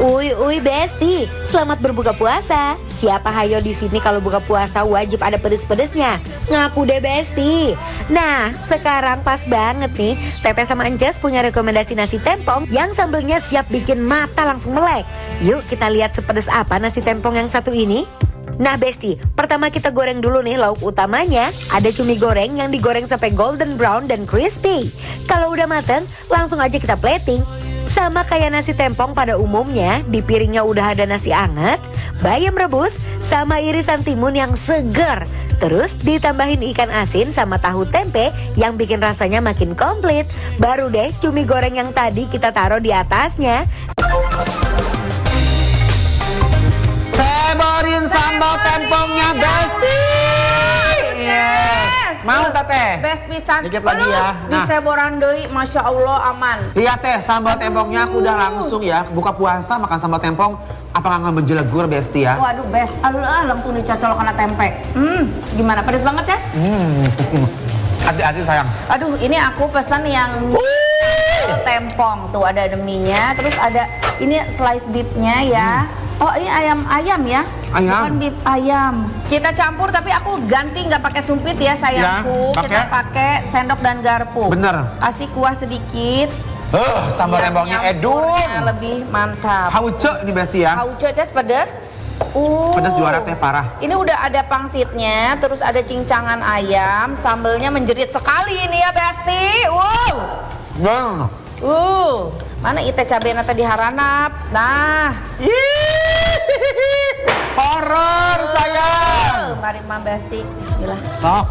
Uy Besti, selamat berbuka puasa. Siapa hayo di sini kalau buka puasa wajib ada pedes-pedesnya. Ngaku deh Besti. Nah, sekarang pas banget nih, Teteh sama Anjas punya rekomendasi nasi tempong yang sambelnya siap bikin mata langsung melek. Yuk kita lihat sepedes apa nasi tempong yang satu ini. Nah Besti, pertama kita goreng dulu nih lauk utamanya. Ada cumi goreng yang digoreng sampai golden brown dan crispy. Kalau udah mateng, langsung aja kita plating. Sama kayak nasi tempong pada umumnya, di piringnya udah ada nasi anget, bayam rebus, sama irisan timun yang seger. Terus ditambahin ikan asin sama tahu tempe yang bikin rasanya makin komplit. Baru deh cumi goreng yang tadi kita taruh di atasnya. Seborin sambal tempongnya Besti. Mau Teteh? Best pisan. Dikit lagi ya. Di seboran deui, Masya Allah aman. Lihat Teh, sambal tempongnya aku udah langsung ya. Buka puasa makan sambal tempong. Apa nggak menjelegur Besti ya? Waduh Best, Allah langsung dicocol kena tempe. Gimana? Pedes banget Ces? Hati-hati sayang. Aduh, ini aku pesan yang tempong. Tuh ada deminya, terus ada ini slice beefnya ya. Oh ini ayam ya? Ayam. Bukan beef ayam. Kita campur tapi aku ganti nggak pakai sumpit ya sayangku. Ya, kita pakai sendok dan garpu. Bener. Kasih kuah sedikit. Sambal tempongnya edun. Lebih mantap. Hauce ini Besti ya. Hauce Ces pedas. Pedas juara Teh parah. Ini udah ada pangsitnya, terus ada cincangan ayam, sambelnya menjerit sekali ini ya Besti. Mana ite cabenya tadi haranap. Nah. Horor sayang. Mari Mam Besti, bismillah. Sok.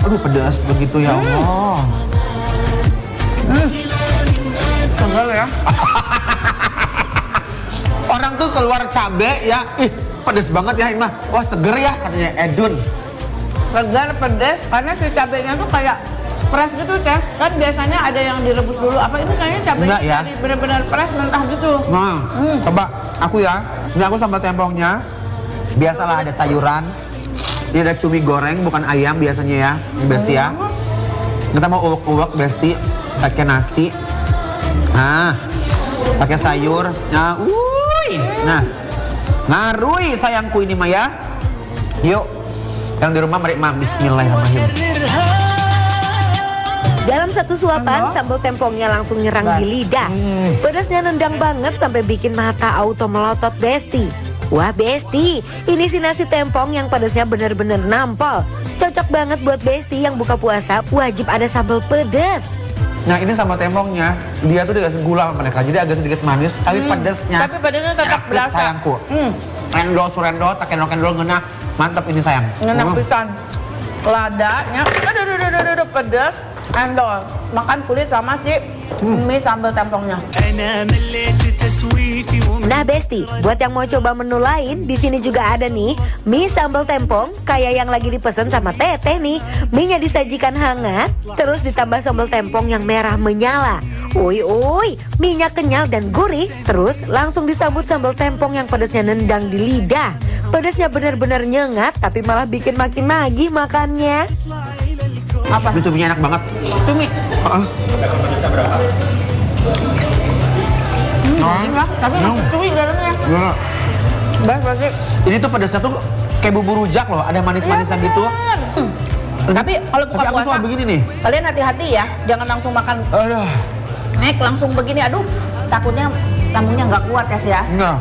Aduh pedas begitu ya Allah. Segar ya. Orang tuh keluar cabe ya, pedas banget ya ini mah. Wah seger ya katanya Edun. Segar, pedas, karena si cabenya tuh kayak fresh gitu Ces. Kan biasanya ada yang direbus dulu. Apa ini kayaknya cabenya Enggak, ya. dari benar-benar fresh mentah gitu. Nah, coba aku ya. Ini aku sambal tempongnya. Biasalah ada sayuran. Ini ada cumi goreng bukan ayam biasanya ya, ini Besti ya. Kita mau uwek-uwek Besti, pakai nasi. Nah, pakai sayur. Nah, nah, ngarui sayangku ini mah ya. Yuk, yang di rumah mari mah bismillahirrahmanirrahim. Dalam satu suapan, sambal tempongnya langsung nyerang di lidah. Pedasnya nendang banget sampai bikin mata auto melotot Besti. Wah Besti, ini si nasi tempong yang pedasnya bener-bener nampol. Cocok banget buat Besti yang buka puasa, wajib ada sambal pedas. Nah ini sambal tempongnya, dia tuh dikasih gula sama mereka, jadi agak sedikit manis, tapi pedasnya. Tapi pedasnya tetap berasa. Sayangku. Endol, surendol, tak endol ngenak, mantap ini sayang. Ngenak pisan. Ladanya, aduh, pedas. Endol, makan kulit sama si mie sambal tempongnya. Nah Besti, buat yang mau coba menu lain, di sini juga ada nih mie sambal tempong kayak yang lagi dipesan sama Teteh nih. Mie-nya disajikan hangat, terus ditambah sambal tempong yang merah menyala. Mie-nya kenyal dan gurih, terus langsung disambut sambal tempong yang pedasnya nendang di lidah. Pedasnya benar-benar nyengat, tapi malah bikin makin nagih makannya. Apa? Ini cuminya enak banget. Cumi. Tapi cumi dalamnya. Baik pasti. Ini tuh pedasnya tuh kayak bumbu rujak loh, ada manis-manisnya gitu. Tapi kalau buka Tapi aku puasa, suka begini nih. kalian hati-hati ya, jangan langsung makan. Aduh. Nek langsung begini, aduh, takutnya lambungnya nggak kuat ya. Enggak.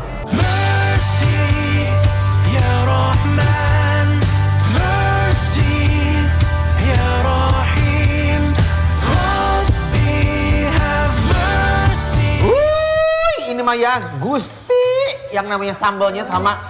Ini mah ya Gusti yang namanya sambalnya sama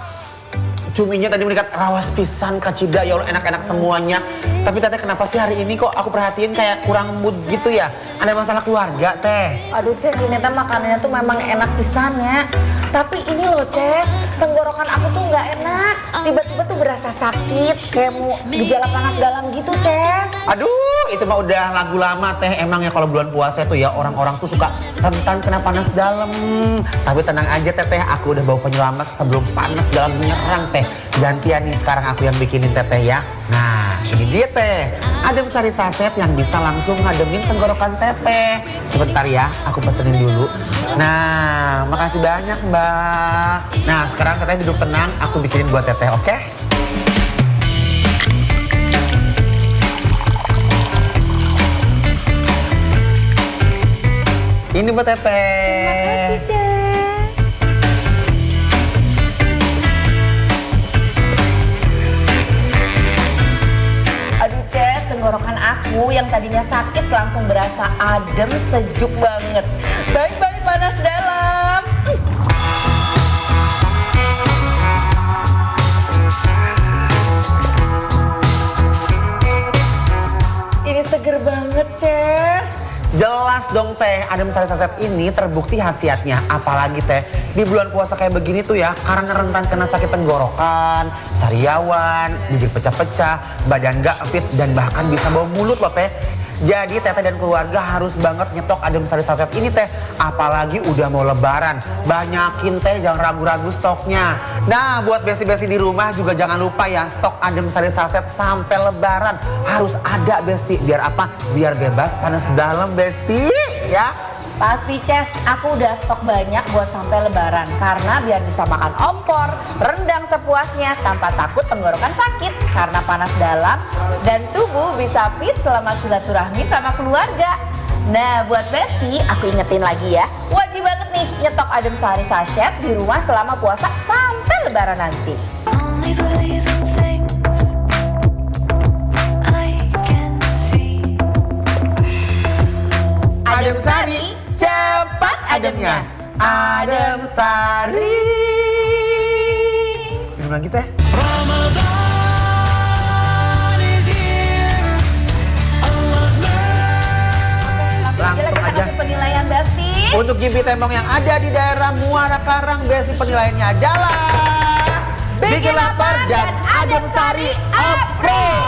cuminya tadi mendekat rawas pisan kacida ya Allah enak-enak semuanya. Tapi Teteh kenapa sih hari ini kok aku perhatiin kayak kurang mood gitu ya? Ada masalah keluarga Teh? Aduh Ces, ini teh makanannya tuh memang enak pisan ya. Tapi ini loh Ces, tenggorokan aku tuh nggak enak. Tiba-tiba tuh berasa sakit, kayak mau gejala panas dalam gitu Ces. Aduh, itu mah udah lagu lama Teh. Emang ya kalau bulan puasa itu ya orang-orang tuh suka rentan kena panas dalam. Tapi tenang aja Teteh, aku udah bawa penyelamat sebelum panas dalam menyerang Teh. Gantian nih sekarang aku yang bikinin teteh ya. Nah, ini dia teh. Adem Sari saset yang bisa langsung ngademin tenggorokan teteh. Sebentar ya, aku pesenin dulu. Nah, makasih banyak Mbak. Nah, sekarang teteh duduk tenang, aku bikinin buat teteh, oke? Ini buat teteh. Aduh Ces, tenggorokan aku yang tadinya sakit langsung berasa adem, sejuk banget. Bye-bye panas dalam. Ini seger banget Ces. Jelas dong teh, Adem Sari saset ini terbukti khasiatnya. Apalagi teh, di bulan puasa kayak begini tuh ya, karena rentan kena sakit tenggorokan, sariawan, bibir pecah-pecah, badan gak fit, dan bahkan bisa bau mulut loh teh. Jadi teteh dan keluarga harus banget nyetok Adem Sari saset ini teh. Apalagi udah mau lebaran. Banyakin teh, jangan ragu-ragu stoknya. Nah buat besti-besti di rumah juga jangan lupa ya, stok Adem Sari saset sampai lebaran. Harus ada besti, biar apa? Biar bebas panas dalam besti ya. Pasti Ces, aku udah stok banyak buat sampai lebaran. Karena biar bisa makan opor, rendang sepuasnya tanpa takut tenggorokan sakit. Karena panas dalam dan tubuh bisa fit selama silaturahmi sama keluarga. Nah buat Besti, aku ingetin lagi ya. Wajib banget nih nyetok Adem Sari sachet di rumah selama puasa sampai lebaran nanti. Only believe in things I can see. Adem Sari, cepat ademnya. Adem Sari. Minum lagi teh. Langsung aja. Penilaian Besti. Untuk Gipi Tembong yang ada di daerah Muara Karang, besi penilaiannya adalah bikin lapar dan Adem Sari Apre.